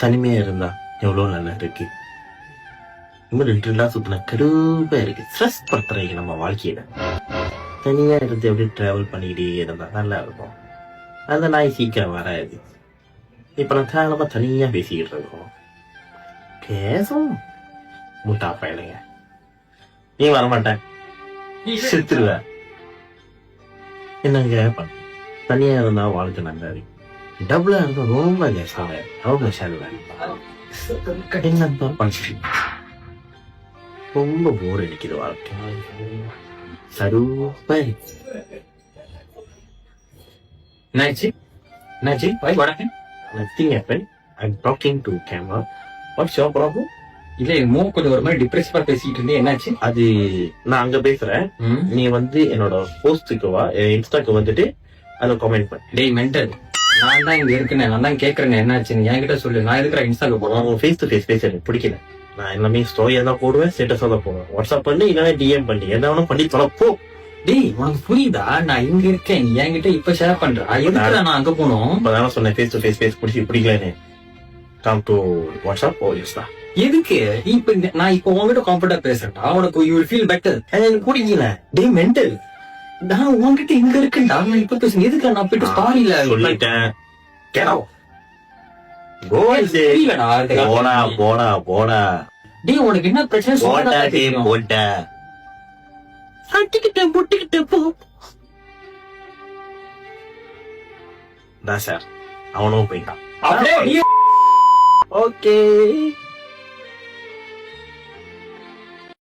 தனிமையா இருந்தா எவ்வளவு நல்லா இருக்கு. இன்னும் 2 நாள் சுத்தின கடுப்பா இருக்கு. ஸ்ட்ரெஸ் படுத்துறீங்க நம்ம வாழ்க்கையில. தனியா இருந்து எப்படி டிராவல் பண்ணிக்கிட்டே இருந்தா நல்லா இருக்கும். அந்த நாய் சீக்கிரம் வராது. இப்ப நான் தேவையில்லாம தனியா பேசிக்கிட்டு இருக்கோம். பேசும் முட்டா பயலுங்க. நீ வரமாட்டேன், செத்துருவ. என்னங்க பண்ண? தனியா இருந்தா வாழ்க்கை நல்லா இருக்கு. டபுளா இருந்தா ரொம்ப கஷ்டம். ரொம்ப செல்வேன். என்னதான் பண்ணி ரொம்ப போர் அடிக்குது வாழ்க்கை. சருப்பா இருக்கு. என்னாச்சு? Why? What happened? Nothing happened. I'm talking to camera. What's your problem? இல்ல கொஞ்சம் ஒரு மாதிரி டிப்ரெசிவா பேசிட்டு இருந்தே, என்னாச்சு? அது நான் அங்க பேசுறேன். நீ வந்து என்னோட போஸ்டுக்கு வா, இன்ஸ்டாக்கு வந்துட்டு அதுல கமெண்ட் பண்ணு. டேய் மென்டல், நான் தான் இங்க இருக்கேன், நான் தான் கேக்குறேன் என்னாச்சுன்னு என்கிட்ட சொல்லு. நான் இருக்கிற இன்ஸ்டாக்கு போறேன். அவங்க ஃபேஸ் டு ஃபேஸ் பேச எனக்கு பிடிக்கல. நான் எல்லாமே ஸ்டோரியா தான் போடுவேன், ஸ்டேட்டஸா தான் போடுவேன். வாட்ஸ்அப் பண்ணி இல்லைன்னா டிஎம் பண்ணி என்ன வேணும் பண்ணி தொலைப்போ. டேய் உனக்கு புரியுதா? நான் இங்க இருக்கேன், நீ என்கிட்ட இப்ப ஷேர் பண்ற. எதுக்கு நான் அங்க போனோம்? இப்பதான் சொன்னேன் ஃபேஸ் டு ஃபேஸ் பேச பிடிக்கலன்னு. Come to WhatsApp or Insta. எதுக்கு இப்ப நான் இப்ப உங்ககிட்ட கம்ஃபர்டா பேசுறேன்டா, உனக்கு யூ வில் ஃபீல் பெட்டர். எனக்கு பிடிக்கல. டேய் மென்டல், நான் உன்கிட்ட இங்க இருக்கேன்டா, நான் இப்ப பேசுறேன். எதுக்கு நான் போயிட்டு ஸ்டாரில சொல்லிட்டேன். கேடோ தெரியலடா. போடா போடா போடா. டேய் உனக்கு என்ன பிரச்சனை போட்டா டே சொல்லுடா. போட்டா. சட்டிக்கிட்டேன் பொட்டிக்கிட்டேன் போ. தான் சார் அவனும் போயிட்டான். அப்படியே ஓகே.